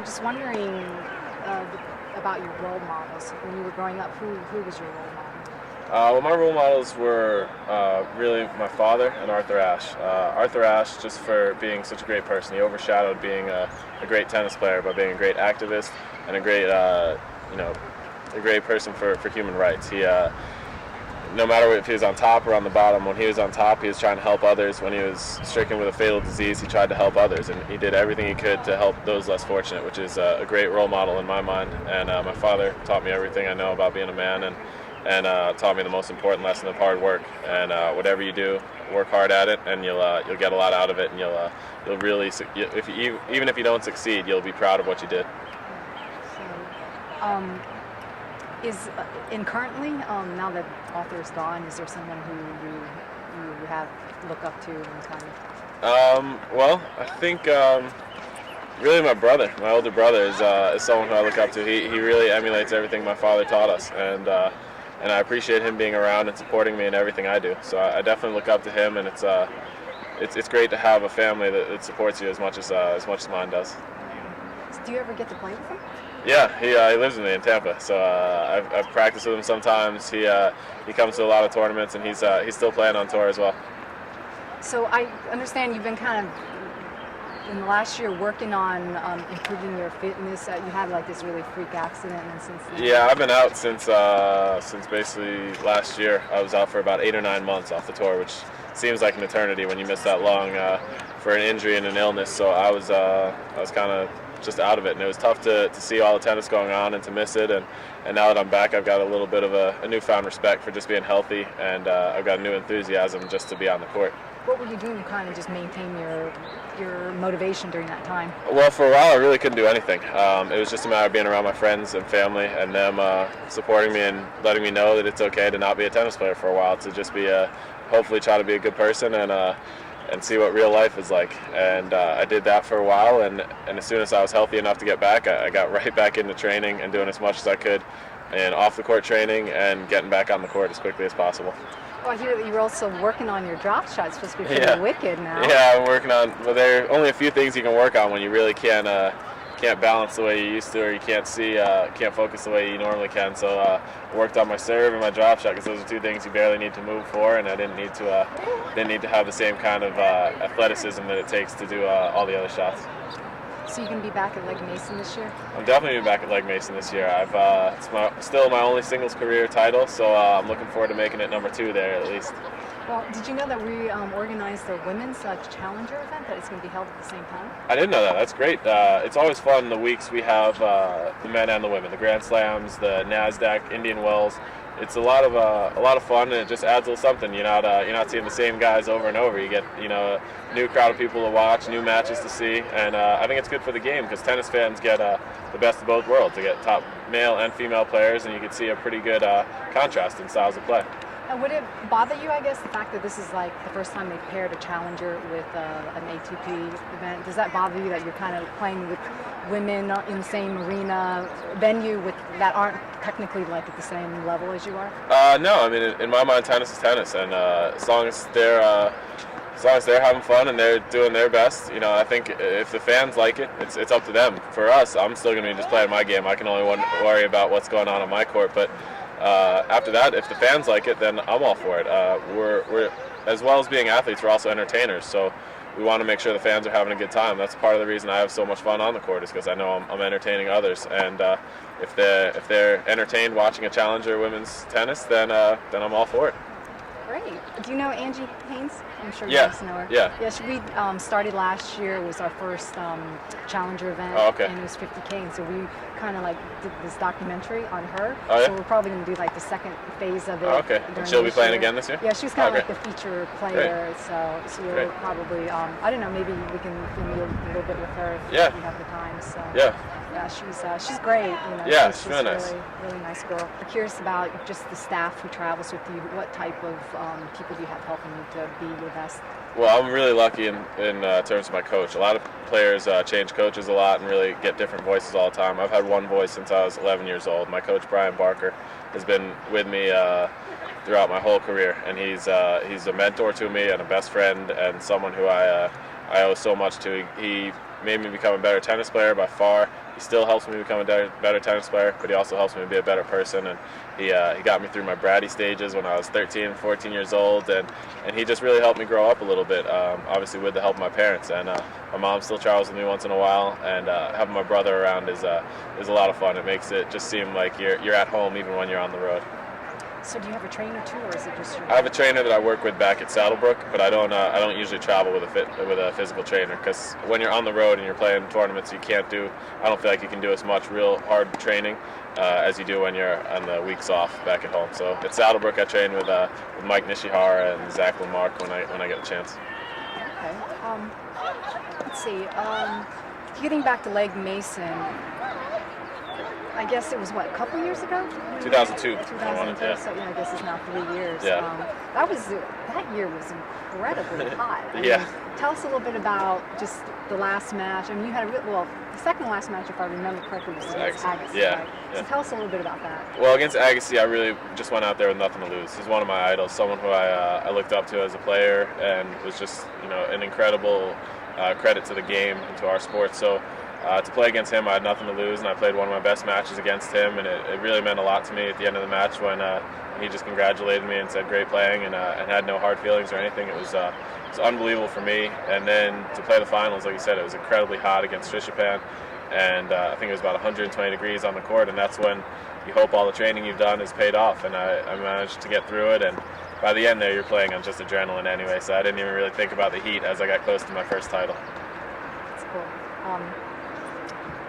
just wondering about your role models. When you were growing up, who was your role model? Well, my role models were really my father and Arthur Ashe. Arthur Ashe, just for being such a great person, he overshadowed being a great tennis player by being a great activist and a great, a great person for human rights. He, no matter if he was on top or on the bottom, when he was on top, he was trying to help others. When he was stricken with a fatal disease, he tried to help others, and he did everything he could to help those less fortunate, which is a great role model in my mind. And my father taught me everything I know about being a man, and taught me the most important lesson of hard work. And whatever you do, work hard at it, and you'll get a lot out of it, and you'll really, even if you don't succeed, you'll be proud of what you did. So, is currently now that Arthur is gone, is there someone who you have look up to and kind of? Well, I think really my brother, my older brother, is someone who I look up to. He really emulates everything my father taught us, and I appreciate him being around and supporting me in everything I do. So I definitely look up to him, and it's great to have a family that supports you as much as mine does. Do you ever get to play with him? Yeah, he lives with me in Tampa, so I've practiced with him sometimes. He comes to a lot of tournaments, and he's still playing on tour as well. So I understand you've been kind of in the last year working on improving your fitness. You had like this really freak accident, and since then. Yeah, I've been out since basically last year. I was out for about 8 or 9 months off the tour, which seems like an eternity when you miss that long for an injury and an illness. So I was kind of just out of it, and it was tough to see all the tennis going on and to miss it. And now that I'm back, I've got a little bit of a newfound respect for just being healthy, and I've got a new enthusiasm just to be on the court. What were you doing to kind of just maintain your motivation during that time? Well, for a while, I really couldn't do anything. It was just a matter of being around my friends and family, and them supporting me and letting me know that it's okay to not be a tennis player for a while, to just be hopefully try to be a good person and see what real life is like. And I did that for a while, and as soon as I was healthy enough to get back, I got right back into training and doing as much as I could, and off the court training and getting back on the court as quickly as possible. Well, I hear that you're also working on your drop shot. It's supposed to be pretty wicked now. Yeah, I'm working on. Well, there are only a few things you can work on when you really can't balance the way you used to, or you can't focus the way you normally can. So I worked on my serve and my drop shot, because those are two things you barely need to move for, and I didn't need to have the same kind of athleticism that it takes to do all the other shots. So you can be back at Legg Mason this year? I'm definitely back at Legg Mason this year. It's still my only singles career title, so I'm looking forward to making it number 2 there at least. Well, did you know that we organized the women's challenger event, that it's going to be held at the same time? I didn't know that. That's great. It's always fun the weeks we have the men and the women, the Grand Slams, the NASDAQ, Indian Wells. It's a lot of fun, and it just adds a little something. You're not seeing the same guys over and over. You get a new crowd of people to watch, new matches to see, and I think it's good for the game, because tennis fans get the best of both worlds. They get top male and female players, and you can see a pretty good contrast in styles of play. Would it bother you, I guess, the fact that this is like the first time they paired a challenger with an ATP event? Does that bother you that you're kind of playing with women in the same arena venue that aren't technically like at the same level as you are? No, I mean, in my mind, tennis is tennis, and as long as they're having fun and they're doing their best, I think if the fans like it, it's up to them. For us, I'm still going to be just playing my game. I can only worry about what's going on my court, but after that, if the fans like it, then I'm all for it. We're as well as being athletes, we're also entertainers, so we want to make sure the fans are having a good time. That's part of the reason I have so much fun on the court, is because I know I'm entertaining others, and if they're entertained watching a challenger women's tennis, then I'm all for it. Great. Do you know Angie Haynes? I'm sure you Yeah. know her. Yeah. Yeah, we started last year. It was our first challenger event. Oh, okay. And it was 50K, and so we kind of did this documentary on her. Oh, yeah? So we're probably going to do the second phase of it. Oh, okay. And she'll be playing again this year? Yeah, she's kind of Okay. like the feature player. Great. So we'll Great. probably, I don't know, maybe we can film you a little bit with her if Yeah. we have the time. So Yeah. yeah, she's great. Yeah, she's she's really nice. Really nice girl. I'm curious about just the staff who travels with you. What type of people do you have helping you to be your best? Well, I'm really lucky in terms of my coach. A lot of players change coaches a lot and really get different voices all the time. I've had one voice since I was 11 years old. My coach, Brian Barker, has been with me throughout my whole career, and he's a mentor to me and a best friend and someone who I owe so much to. He made me become a better tennis player by far, he still helps me become a better tennis player, but he also helps me be a better person. And he got me through my bratty stages when I was 13, 14 years old, and he just really helped me grow up a little bit, obviously with the help of my parents. And my mom still travels with me once in a while, and having my brother around is a lot of fun. It makes it just seem like you're at home even when you're on the road. So do you have a trainer too, or is it just your... I have a trainer that I work with back at Saddlebrook, but I don't usually travel with a physical trainer, because when you're on the road and you're playing tournaments, I don't feel like you can do as much real hard training as you do when you're on the weeks off back at home. So at Saddlebrook, I train with Mike Nishihara and Zach Lamarck when I get a chance. Okay. Let's see. Getting back to Legg Mason, I guess it was a couple years ago? 2002. 2002. Yeah. So I guess it's now 3 years. Yeah. That year was incredibly hot. I Yeah. mean, tell us a little bit about just the last match. I mean, you had the second last match, if I remember correctly, was against Agassi. Yeah. Right? Yeah. So tell us a little bit about that. Well, against Agassi, I really just went out there with nothing to lose. He's one of my idols, someone who I looked up to as a player, and was just an incredible credit to the game and to our sport. So to play against him, I had nothing to lose, and I played one of my best matches against him, and it really meant a lot to me at the end of the match when he just congratulated me and said great playing, and had no hard feelings or anything. It was unbelievable for me. And then to play the finals, like you said, it was incredibly hot against Trishapan, and I think it was about 120 degrees on the court, and that's when you hope all the training you've done is paid off, and I managed to get through it. And by the end there, you're playing on just adrenaline anyway, so I didn't even really think about the heat as I got close to my first title. That's cool.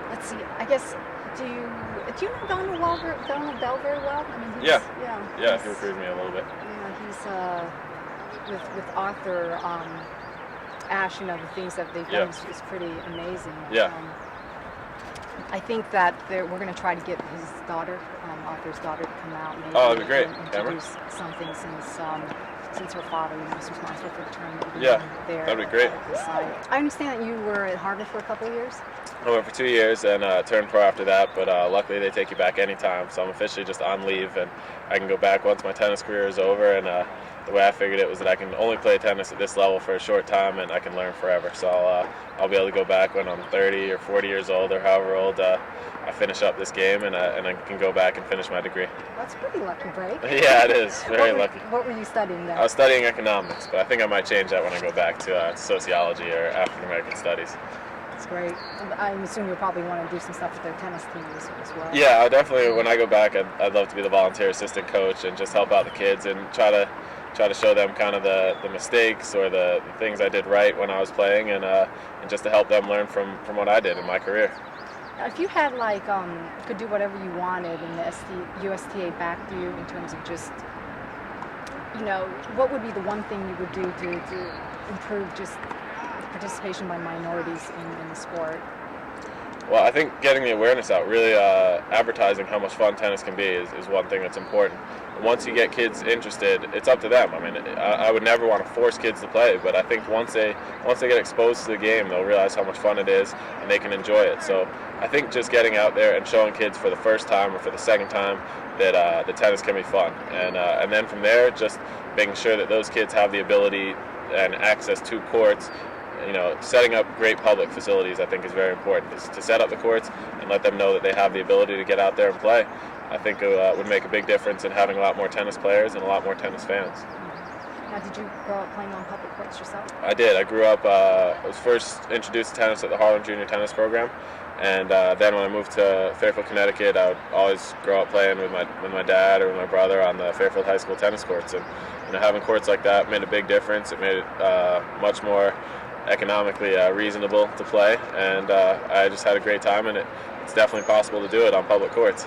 Let's see. I guess do you know Donald Bell very well? I mean, Yeah, he's, he recruited me a little bit. He's with Arthur Ashe. The things that they've done is pretty amazing. Yeah. I think that we're going to try to get his daughter, Arthur's daughter, to come out. Maybe, that'd be great. And introduce something since her father was responsible for the tournament. Yeah, there that'd be great. I understand that you were at Harvard for a couple of years. I went for 2 years and turned pro after that, but luckily they take you back anytime, so I'm officially just on leave, and I can go back once my tennis career is over. And the way I figured it was that I can only play tennis at this level for a short time, and I can learn forever. So I'll be able to go back when I'm 30 or 40 years old or however old I finish up this game, and I can go back and finish my degree. That's a pretty lucky break. Yeah, it is. Very lucky. What were you studying there? I was studying economics, but I think I might change that when I go back to sociology or African American studies. That's great. I assume you'll probably want to do some stuff with their tennis team as well. Yeah, I definitely. When I go back, I'd love to be the volunteer assistant coach and just help out the kids and try to show them kind of the mistakes or the things I did right when I was playing, and just to help them learn from what I did in my career. If you had could do whatever you wanted and the USTA backed you in terms of just, what would be the one thing you would do to improve just participation by minorities in the sport? Well, I think getting the awareness out, really advertising how much fun tennis can be is one thing that's important. Once you get kids interested, it's up to them. I mean, I would never want to force kids to play, but I think once they get exposed to the game, they'll realize how much fun it is and they can enjoy it. So I think just getting out there and showing kids for the first time or for the second time that the tennis can be fun, and then from there, just making sure that those kids have the ability and access to courts. Setting up great public facilities, I think, is very important. Is to set up the courts and let them know that they have the ability to get out there and play. I think it would make a big difference in having a lot more tennis players and a lot more tennis fans. Now, did you grow up playing on public courts yourself? I did. I grew up, I was first introduced to tennis at the Harlem Junior Tennis Program, and then when I moved to Fairfield, Connecticut, I would always grow up playing with my dad or with my brother on the Fairfield High School tennis courts. And having courts like that made a big difference. It made it much more economically reasonable to play, and I just had a great time, and it's definitely possible to do it on public courts.